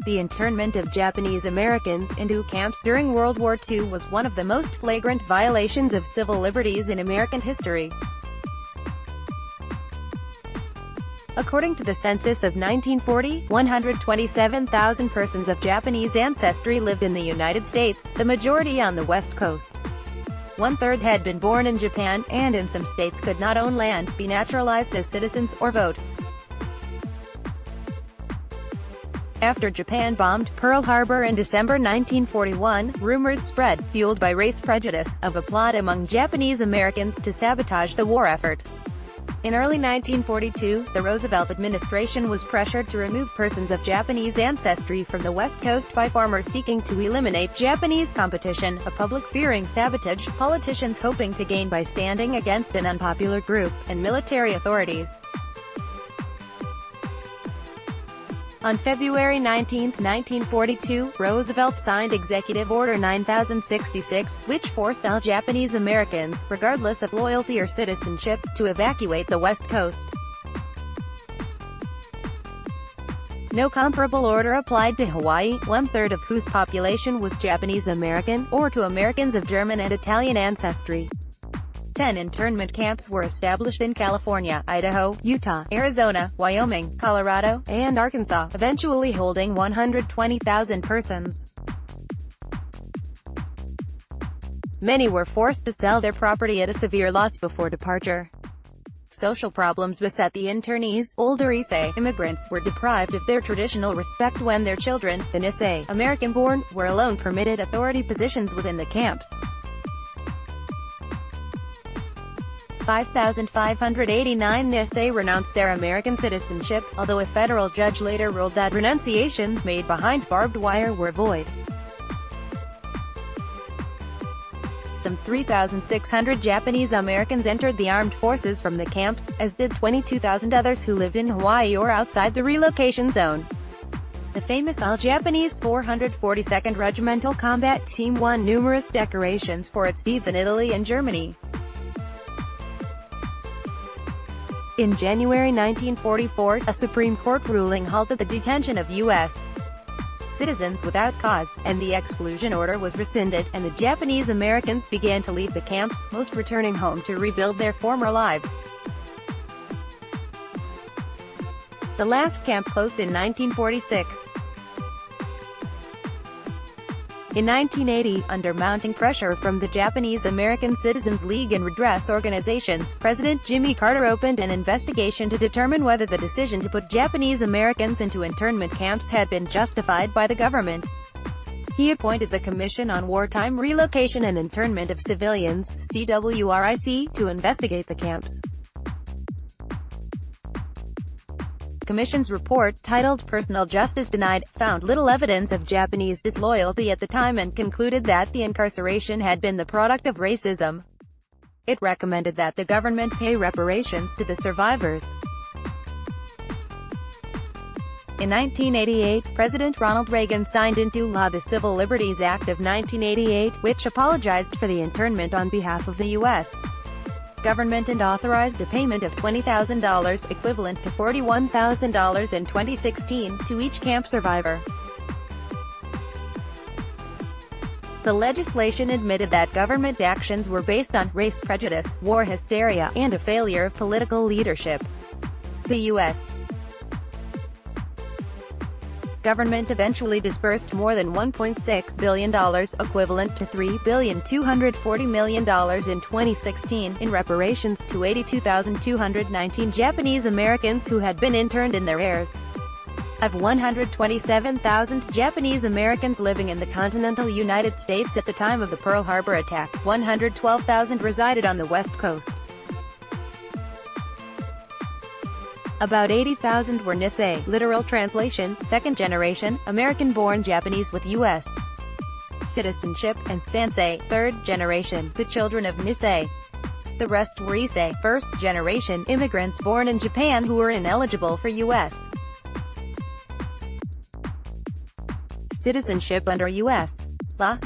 The internment of Japanese Americans into camps during World War II was one of the most flagrant violations of civil liberties in American history. According to the census of 1940, 127,000 persons of Japanese ancestry lived in the United States, the majority on the West Coast. One-third had been born in Japan, and in some states could not own land, be naturalized as citizens, or vote. After Japan bombed Pearl Harbor in December 1941, rumors spread, fueled by race prejudice, of a plot among Japanese Americans to sabotage the war effort. In early 1942, the Roosevelt administration was pressured to remove persons of Japanese ancestry from the West Coast by farmers seeking to eliminate Japanese competition, a public fearing sabotage, politicians hoping to gain by standing against an unpopular group, and military authorities. On February 19, 1942, Roosevelt signed Executive Order 9066, which forced all Japanese Americans, regardless of loyalty or citizenship, to evacuate the West Coast. No comparable order applied to Hawaii, one-third of whose population was Japanese American, or to Americans of German and Italian ancestry. 10 internment camps were established in California, Idaho, Utah, Arizona, Wyoming, Colorado, and Arkansas, eventually holding 120,000 persons. Many were forced to sell their property at a severe loss before departure. Social problems beset the internees. Older Issei immigrants were deprived of their traditional respect when their children, the Nisei, American-born, were alone permitted authority positions within the camps. 5,589 Nisei renounced their American citizenship, although a federal judge later ruled that renunciations made behind barbed wire were void. Some 3,600 Japanese Americans entered the armed forces from the camps, as did 22,000 others who lived in Hawaii or outside the relocation zone. The famous all-Japanese 442nd Regimental Combat Team won numerous decorations for its deeds in Italy and Germany. In January 1944, a Supreme Court ruling halted the detention of U.S. citizens without cause, and the exclusion order was rescinded, and the Japanese Americans began to leave the camps, most returning home to rebuild their former lives. The last camp closed in 1946. In 1980, under mounting pressure from the Japanese American Citizens League and redress organizations, President Jimmy Carter opened an investigation to determine whether the decision to put Japanese Americans into internment camps had been justified by the government. He appointed the Commission on Wartime Relocation and Internment of Civilians, CWRIC, to investigate the camps. Commission's report, titled Personal Justice Denied, found little evidence of Japanese disloyalty at the time and concluded that the incarceration had been the product of racism. It recommended that the government pay reparations to the survivors. In 1988, President Ronald Reagan signed into law the Civil Liberties Act of 1988, which apologized for the internment on behalf of the U.S. government and authorized a payment of $20,000, equivalent to $41,000 in 2016, to each camp survivor. The legislation admitted that government actions were based on race prejudice, war hysteria, and a failure of political leadership. The U.S. government eventually disbursed more than $1.6 billion, equivalent to $3,240 million in 2016, in reparations to 82,219 Japanese Americans who had been interned in their heirs. Of 127,000 Japanese Americans living in the continental United States at the time of the Pearl Harbor attack, 112,000 resided on the West Coast. About 80,000 were Nisei, literal translation, second-generation, American-born Japanese with U.S. citizenship, and Sansei, third-generation, the children of Nisei. The rest were Issei, first-generation, immigrants born in Japan who were ineligible for U.S. citizenship under U.S. law.